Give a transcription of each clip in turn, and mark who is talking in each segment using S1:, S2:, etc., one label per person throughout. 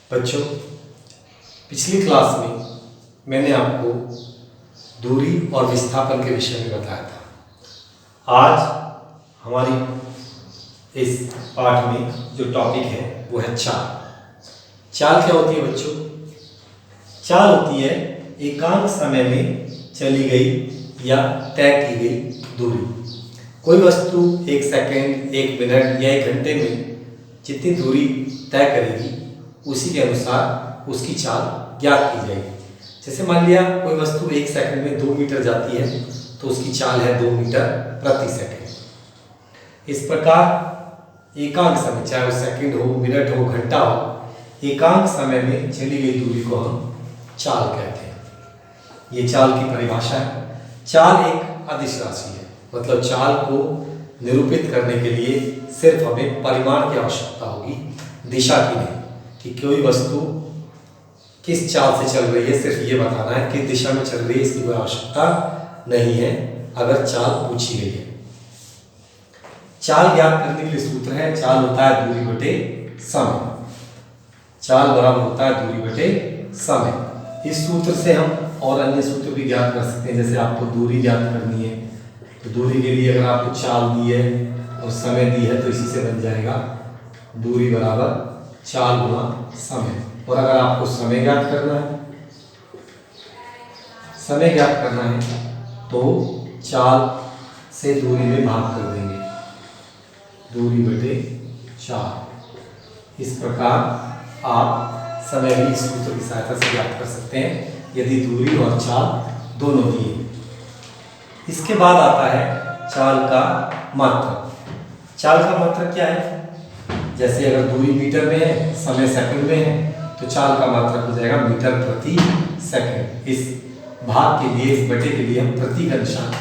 S1: बच्चों, पिछली क्लास में मैंने आपको दूरी और विस्थापन के विषय में बताया था। आज हमारी इस पाठ में जो टॉपिक है वो है चाल। चाल क्या होती है बच्चों? चाल होती है एकांक समय में चली गई या तय की गई दूरी। कोई वस्तु 1 सेकंड, 1 मिनट या 1 घंटे में जितनी दूरी तय करेगी उसी के अनुसार उसकी चाल ज्ञात की जाएगी। जैसे मान लिया कोई वस्तु 1 सेकंड में 2 मीटर जाती है तो उसकी चाल है 2 मीटर प्रति सेकंड। इस प्रकार एकांक समय, चाहे वो सेकंड हो, मिनट हो, घंटा हो, एकांक समय में चली गई दूरी को हम चाल कहते हैं। ये चाल की परिभाषा है। चाल एक अदिश राशि है, मतलब चाल को निरूपित करने के लिए सिर्फ हमें परिमाण की आवश्यकता होगी, दिशा की नहीं। कि कोई वस्तु किस चाल से चल रही है, सिर्फ ये बताना है कि दिशा में चल रही है, इसकी कोई आवश्यकता नहीं है अगर चाल पूछी गई है। चाल ज्ञात करने के लिए सूत्र है, चाल होता है दूरी बटे समय। चाल बराबर होता है दूरी बटे समय। इस सूत्र से हम और अन्य सूत्र भी ज्ञात कर सकते हैं। जैसे आपको दूरी ज्ञात करनी है तो दूरी के लिए अगर आपको चाल दी है और समय दी है तो इसी से बन जाएगा दूरी बराबर चाल गुना समय। और अगर आपको समय ज्ञात करना है, तो चाल से दूरी में भाग कर देंगे, दूरी बटे चाल। इस प्रकार आप समय भी इस सूत्र की सहायता से ज्ञात कर सकते हैं यदि दूरी और चाल दोनों दिए। इसके बाद आता है चाल का मात्रक। चाल का मात्रक क्या है? जैसे अगर दूरी मीटर में है, समय सेकंड में है, तो चाल का मात्रक हो जाएगा मीटर प्रति सेकंड। इस भाग के लिए, इस बटे के लिए हम प्रति का निशान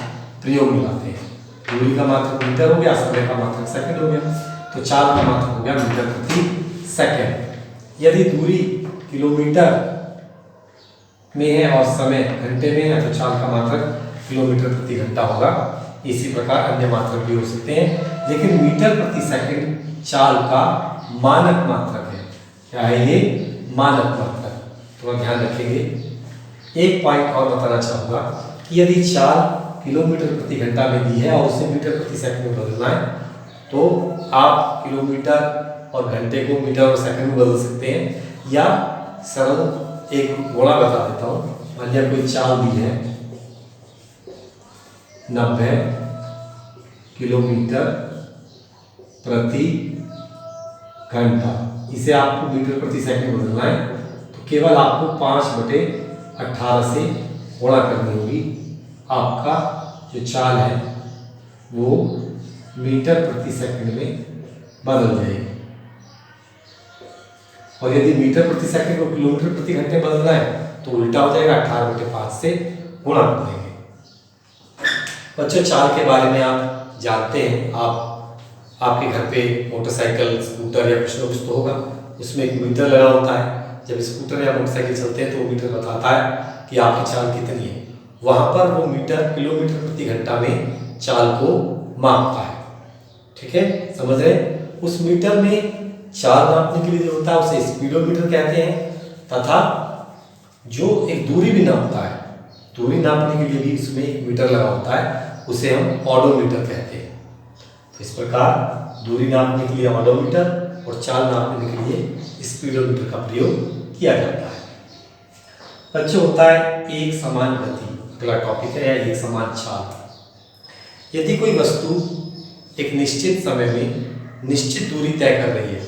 S1: प्रयोग में लाते हैं। दूरी का मात्रक मीटर हो गया, समय का मात्रक सेकंड हो गया, तो चाल का मात्रक हो गया मीटर प्रति सेकंड। यदि दूरी किलोमीटर में है और समय घंटे में है तो चाल का मात्रक किलोमीटर प्रति घंटा होगा। इसी प्रकार अन्य मात्रक भी हो सकते हैं, लेकिन मीटर प्रति सेकंड चाल का मानक मात्रक है। क्या है ये? मानक मात्रक। तो ध्यान रखेंगे। एक पॉइंट और बताना चाहूँगा कि यदि चाल किलोमीटर प्रति घंटा में दी है और उसे मीटर प्रति सेकंड में बदलना है तो आप किलोमीटर और घंटे को मीटर और सेकंड में बदल सकते हैं, या सरल एक गुणा बता देता हूँ। मान लिया कोई चाल दी है 90 किलोमीटर प्रति घंटा, इसे आपको मीटर प्रति सेकंड बदलना है तो केवल आपको 5/18 से गुणा करनी होगी। आपका जो चाल है वो मीटर प्रति सेकंड में बदल जाएगी। और यदि मीटर प्रति सेकंड को किलोमीटर प्रति घंटे बदलना है तो उल्टा हो जाएगा, 18/5 से गुणा कर देंगे। बच्चों, चाल के बारे में आप जानते हैं। आपके घर पे मोटरसाइकिल, स्कूटर या कुछ न कुछ तो होगा, उसमें एक मीटर लगा होता है। जब स्कूटर या मोटरसाइकिल चलते हैं तो वो मीटर बताता है कि आपकी चाल कितनी है। वहाँ पर वो मीटर किलोमीटर प्रति घंटा में चाल को मापता है। ठीक है, समझ रहे? उस मीटर में चाल नापने के लिए जो होता है उसे स्पीडोमीटर कहते हैं, तथा जो एक दूरी भी नापता है, दूरी नापने के लिए भी उसमें एक मीटर लगा होता है, उसे हम ऑडोमीटर कहते हैं। तो इस प्रकार दूरी नापने के लिए ऑडोमीटर और चाल नापने के लिए स्पीडोमीटर का प्रयोग किया जाता है। बच्चों, होता है एक समान गति। अगला टॉपिक है एक समान चाल। यदि कोई वस्तु एक निश्चित समय में निश्चित दूरी तय कर रही है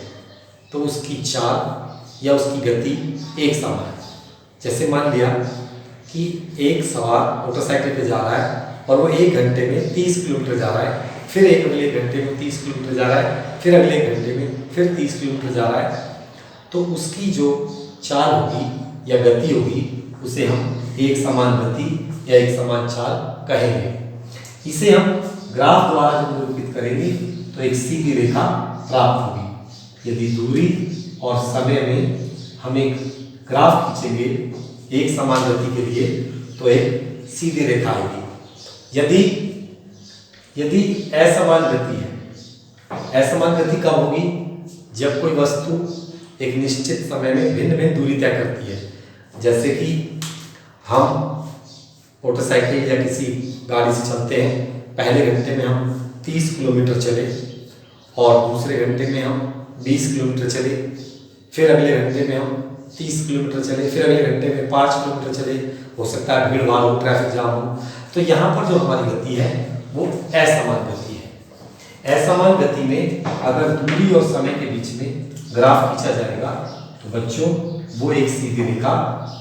S1: तो उसकी चाल या उसकी गति एक समान है। जैसे मान लिया कि एक सवार मोटरसाइकिल पे जा रहा है और वो 1 घंटे में 30 किलोमीटर जा रहा है, फिर एक अगले घंटे में 30 किलोमीटर जा रहा है, फिर अगले घंटे में फिर 30 किलोमीटर जा रहा है, तो उसकी जो चाल होगी या गति होगी उसे हम एक समान गति या एक समान चाल कहेंगे। इसे हम ग्राफ द्वारा जब निरूपित करेंगे तो एक सीधी रेखा प्राप्त होगी। यदि दूरी और समय में हम एक ग्राफ खींचेंगे एक समान गति के लिए तो एक सीधी रेखा आएगी। यदि असमान गति है, असमान गति कब होगी? जब कोई वस्तु एक निश्चित समय में भिन्न भिन्न दूरी तय करती है। जैसे कि हम मोटरसाइकिल या किसी गाड़ी से चलते हैं, पहले घंटे में हम 30 किलोमीटर चले और दूसरे घंटे में हम 20 किलोमीटर चले, फिर अगले घंटे में हम 30 किलोमीटर चले, फिर अगले घंटे में 5 किलोमीटर चले। हो सकता है भीड़ भाड़ हो, ट्रैफिक जाम हो। तो यहाँ पर जो हमारी गति है वो असमान गति है। असमान गति में अगर दूरी और समय के बीच में ग्राफ खींचा जाएगा तो बच्चों वो एक सीधी रेखा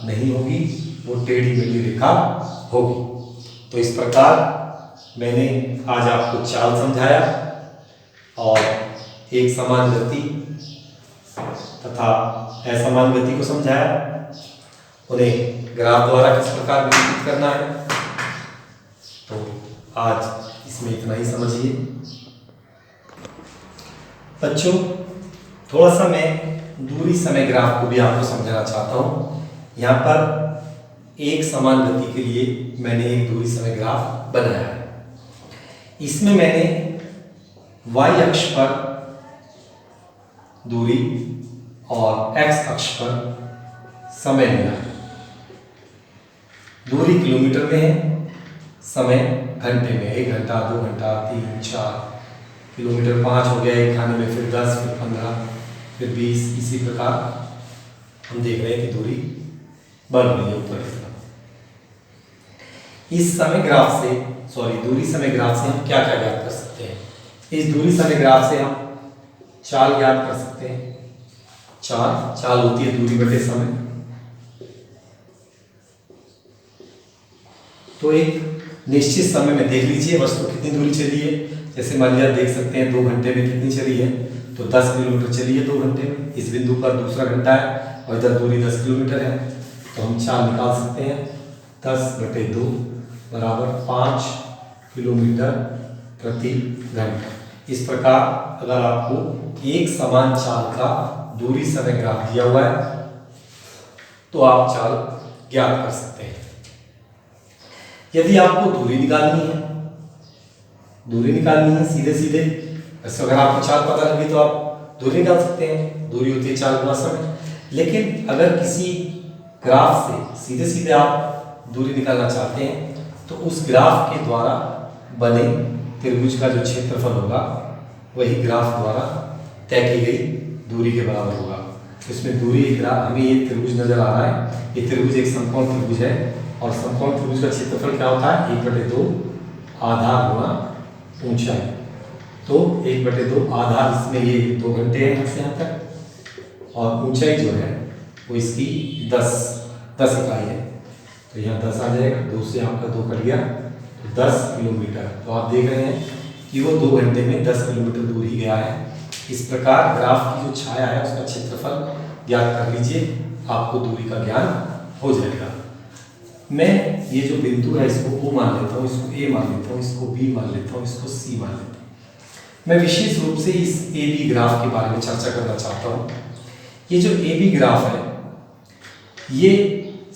S1: नहीं होगी, वो टेढ़ी मेढ़ी रेखा होगी। तो इस प्रकार मैंने आज आपको चाल समझाया और एक समान गति तथा असमान गति को समझाया, उन्हें ग्राफ द्वारा किस प्रकार निरूपित करना है। तो आज इसमें इतना ही समझिए बच्चों। थोड़ा सा मैं दूरी समय ग्राफ को भी आपको समझाना चाहता हूँ। यहाँ पर एक समान गति के लिए मैंने एक दूरी समय ग्राफ बनाया है। इसमें मैंने y अक्ष पर दूरी और x अक्ष पर समय लिया है। दूरी किलोमीटर में है, समय घंटे में, 1 घंटा, 2 घंटा, 3, 4 किलोमीटर, 5 हो गया एक खाने में, फिर 10, फिर 15, फिर 20। इसी प्रकार हम देख रहे हैं कि दूरी बढ़ रही है ऊपर की तरफ। इस समय ग्राफ से दूरी समय ग्राफ से हम क्या क्या ज्ञात कर सकते हैं। इस दूरी समय ग्राफ से हम चाल ज्ञात कर सकते हैं। चाल होती है दूरी बटे समय। तो एक निश्चित समय में देख लीजिए वस्तु कितनी दूरी चली है। जैसे मान लिया देख सकते हैं 2 घंटे में कितनी चली है, तो 10 किलोमीटर चली है 2 घंटे में। इस बिंदु पर दूसरा घंटा है और इधर दूरी 10 किलोमीटर है, तो हम चाल निकाल सकते हैं। 10/2 बराबर 5 किलोमीटर प्रति घंटा। इस प्रकार अगर आपको एक समान चाल का दूरी समय ग्राफ दिया हुआ है तो आप चाल ज्ञात कर सकते हैं। यदि आपको दूरी निकालनी है सीधे सीधे, वैसे अगर आपको चाल पता लगी तो आप दूरी निकाल सकते हैं। दूरी होती है चाल गुना समय। लेकिन अगर किसी ग्राफ से सीधे सीधे आप दूरी निकालना चाहते हैं तो उस ग्राफ के द्वारा बने त्रिभुज का जो क्षेत्रफल होगा वही ग्राफ द्वारा तय की गई दूरी के बराबर होगा। तो इसमें दूरी हमें ये त्रिभुज नजर आ रहा है। ये त्रिभुज एक समकोण त्रिभुज है और समकोण त्रिभुज का क्षेत्रफल क्या होता है, 1/2 आधार गुणा ऊंचाई। तो 1/2 आधार, इसमें ये 2 घंटे हैं यहाँ से यहाँ तक, और ऊंचाई जो है वो इसकी 10 इकाई है। तो यहाँ 10 आ जाएगा, 2 से आपका 2 कट गया, तो 10 किलोमीटर। तो आप देख रहे हैं कि वो 2 घंटे में 10 किलोमीटर दूर ही गया है। इस प्रकार ग्राफ की जो छाया है उसका क्षेत्रफल ज्ञात कर लीजिए, आपको दूरी का ज्ञान हो जाएगा। मैं ये जो बिंदु है इसको O मान लेता हूँ, इसको A मान लेता हूँ, इसको B मान लेता हूँ, इसको C मान लेता हूँ। मैं विशेष रूप से इस AB ग्राफ के बारे में चर्चा करना चाहता हूँ। ये जो AB ग्राफ है ये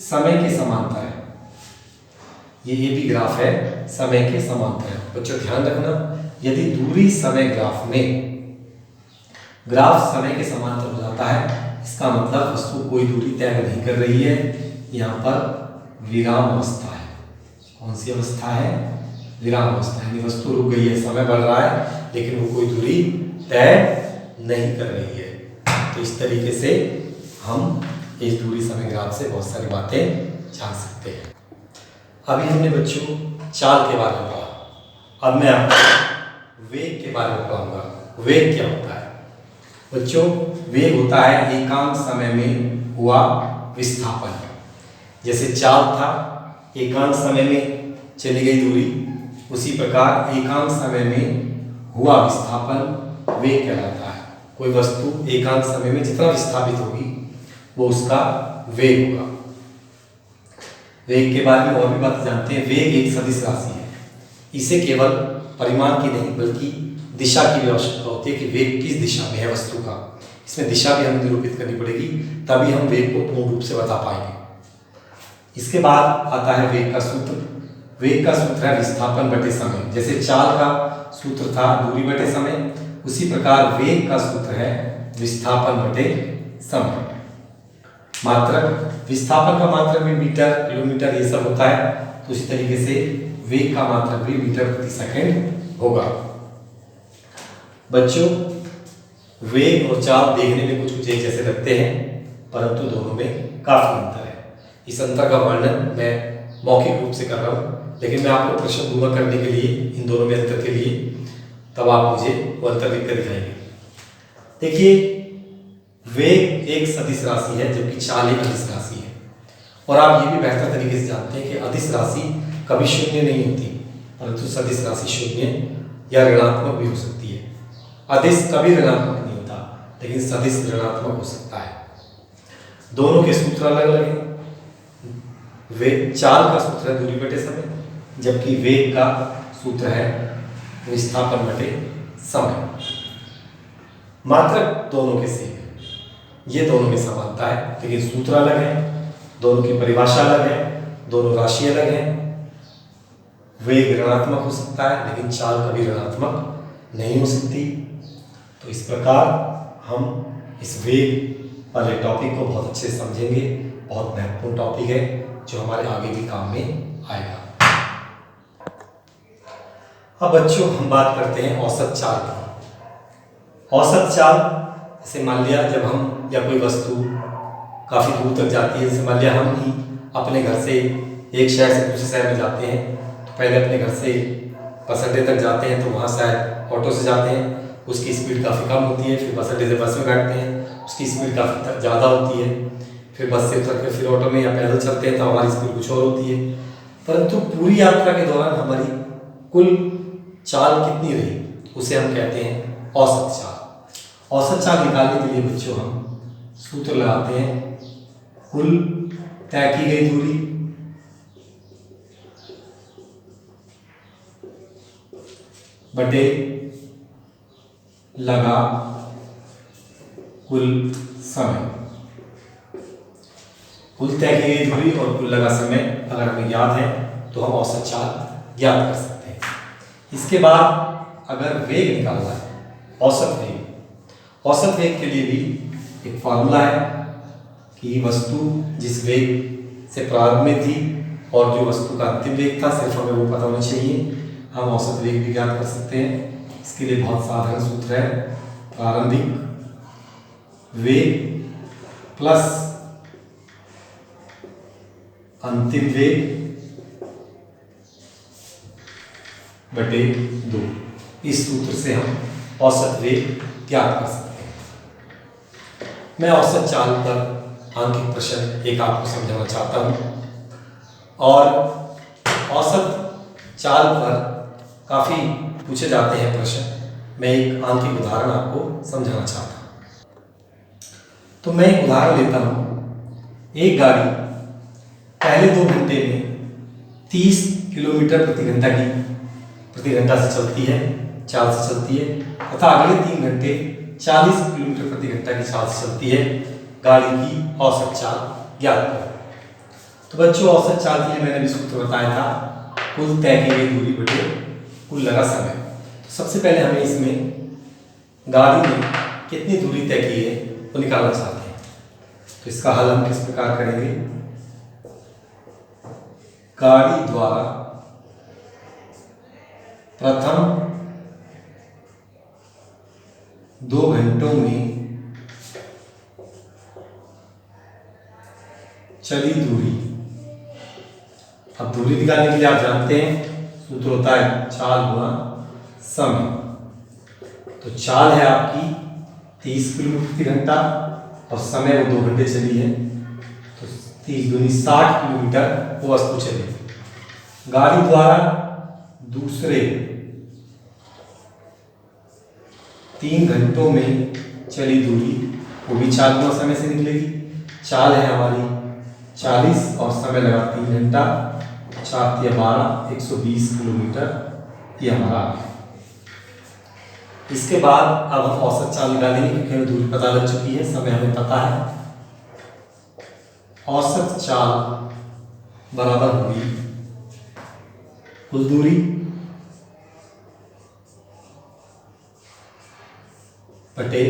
S1: समय के समांतर है। ये AB ग्राफ है समय के समांतर है। बच्चों ध्यान रखना, यदि दूरी समय ग्राफ में ग्राफ समय के समांतर हो जाता है, इसका मतलब वस्तु कोई दूरी तय नहीं कर रही है। यहाँ पर विराम अवस्था है। कौन सी अवस्था है, विराम अवस्था, यानी वस्तु रुक गई है, समय बढ़ रहा है लेकिन वो कोई दूरी तय नहीं कर रही है। तो इस तरीके से हम इस दूरी समय ग्राफ से बहुत सारी बातें जान सकते हैं। अभी हमने बच्चों चाल के बारे में पढ़ा, अब मैं आपको वेग के बारे में पढ़ाऊंगा। वेग क्या होता है बच्चों? वेग होता है एकांक समय में हुआ विस्थापन। जैसे चाल था एकांक समय में चली गई दूरी, उसी प्रकार एकांक समय में हुआ विस्थापन वेग कहलाता है। कोई वस्तु एकांक समय में जितना विस्थापित होगी वो उसका वेग होगा। वेग के बारे में और भी बात जानते हैं। वेग एक सदिश राशि है। इसे केवल परिमाण की नहीं बल्कि दिशा की भी आवश्यकता होती है कि वेग किस दिशा में है वस्तु का। इसमें दिशा भी हमें निरूपित करनी पड़ेगी, तभी हम वेग को पूर्ण रूप से बता पाएंगे। इसके बाद आता है वेग का सूत्र। वेग का सूत्र है विस्थापन बटे समय। जैसे चाल का सूत्र था दूरी बटे समय, उसी प्रकार वेग का सूत्र है विस्थापन बटे समय। मात्रक, विस्थापन का मात्रक भी मीटर, किलोमीटर ये सब होता है, तो इसी तरीके से वेग का मात्रक भी मीटर प्रति सेकंड होगा। बच्चों, वेग और चाल देखने में कुछ कुछ एक जैसे लगते हैं, परंतु दोनों में काफी अंतर है। इस अंतर का वर्णन मैं मौखिक रूप से कर रहा हूँ, लेकिन मैं आपको प्रश्न दूंगा करने के लिए इन दोनों में अंतर के लिए, तब आप मुझे वो अंतर लिख कर दिखाएंगे। देखिए, वेग एक सदिश राशि है जबकि चाल एक अदिश राशि है, और आप ये भी बेहतर तरीके से जानते हैं कि अदिश राशि कभी शून्य नहीं होती, परंतु सदिश राशि शून्य या ऋणात्मक भी हो सकती है। अदिश कभी ऋणात्मक नहीं होता, लेकिन सदिश ऋणात्मक हो सकता है। दोनों के सूत्र अलग अलग हैं। वेग, चाल का सूत्र है दूरी बटे समय, जबकि वेग का सूत्र है विस्थापन बटे समय। मात्रक दोनों के सेम है, ये दोनों में समानता है, लेकिन सूत्र अलग है, दोनों की परिभाषा अलग है, दोनों राशि अलग है। वेग ऋणात्मक हो सकता है, लेकिन चाल कभी ऋणात्मक नहीं हो सकती। तो इस प्रकार हम इस वेग वाले टॉपिक को बहुत अच्छे से समझेंगे। बहुत महत्वपूर्ण टॉपिक है जो हमारे आगे भी काम में आएगा। अब बच्चों, हम बात करते हैं औसत चाल की। औसत चाल, जैसे मान लिया जब हम या कोई वस्तु काफ़ी दूर तक जाती है, जैसे मान लिया हम ही अपने घर से एक शहर से दूसरे शहर में जाते हैं, तो पहले अपने घर से बस अड्डे तक जाते हैं, तो वहाँ शायद ऑटो से जाते हैं, उसकी स्पीड काफ़ी कम होती है। फिर बस अड्डे से बस में बैठते हैं, उसकी स्पीड काफ़ी ज़्यादा होती है। फिर बस से उतर कर फिर ऑटो में या पैदल चलते हैं, तो हमारी स्पीड कुछ और होती है। परंतु पूरी यात्रा के दौरान हमारी कुल चाल कितनी रही, उसे हम कहते हैं औसत चाल। औसत चाल निकालने के लिए बच्चों हम सूत्र लगाते हैं, कुल तय की गई दूरी बटे लगा कुल समय। कुल तय की गई दूरी और कुल लगा समय अगर हमें याद है तो हम औसत चाल ज्ञात कर सकते हैं। इसके बाद अगर वेग निकालना है, औसत वेग, औसत वेग के लिए भी एक फॉर्मूला है कि वस्तु जिस वेग से प्रारंभ में थी और जो वस्तु का अंतिम वेग था, सिर्फ हमें वो पता होना चाहिए, हम औसत वेग भी ज्ञात कर सकते हैं। इसके लिए बहुत साधारण सूत्र है, प्रारंभिक वेग प्लस अंतिम वेग बटे 2। इस सूत्र से हम औसत वेग ज्ञात कर सकते हैं। मैं औसत चाल पर आंकिक प्रश्न एक आपको समझाना चाहता हूँ, और औसत चाल पर काफ़ी पूछे जाते हैं प्रश्न। मैं एक आंकिक उदाहरण आपको समझाना चाहता हूँ। तो मैं एक उदाहरण लेता हूँ। एक गाड़ी पहले 2 घंटे में 30 किलोमीटर प्रति घंटा से चलती है, चाल से चलती है, तथा अगले 3 घंटे 40 किलोमीटर प्रति घंटा की चाल से चलती है। गाड़ी की औसत चाल ज्ञात करें। तो बच्चों, औसत चाल के लिए मैंने भी सूत्र बताया था, कुल तय की गई दूरी बटे कुल लगा समय। तो सबसे पहले हमें इसमें गाड़ी ने कितनी दूरी तय की है वो निकालना चाहते हैं। तो इसका हल हम किस प्रकार करेंगे? गाड़ी द्वारा प्रथम 2 घंटों में चली दूरी। अब दूरी निकालने के लिए आप जानते हैं सूत्र होता है चाल गुणा समय। तो चाल है आपकी 30 किलोमीटर प्रति घंटा और समय वो 2 घंटे चली है, तो 30 दूनी 60 किलोमीटर वो वस्तु चली। गाड़ी द्वारा दूसरे 3 घंटों में चली दूरी, वो भी चाल गुणा समय से निकलेगी। चाल है हमारी 40 और समय लगा 3 घंटा, 4 या 12, 120 किलोमीटर ये हमारा आ गया। इसके बाद अब हम औसत चाल निकालेंगे, क्योंकि हमें दूरी पता लग चुकी है, समय हमें पता है। औसत चाल बराबर होगी कुल दूरी बटे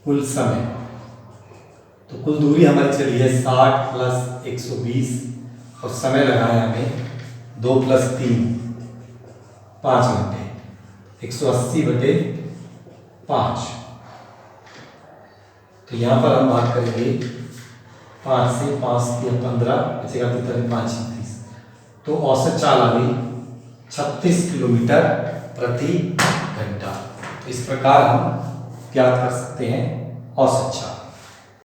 S1: कुल समय। कुल दूरी हमारी चली है 60 प्लस 120 और समय लगा है हमें 2 प्लस 3 5 घंटे 180 बटे 5। तो यहाँ पर हम बात करेंगे 5 से 5 के 15 बचेगा 5 36। तो औसत चाल आ गई 36 किलोमीटर प्रति घंटा। तो इस प्रकार हम ज्ञात कर सकते हैं औसत चाल।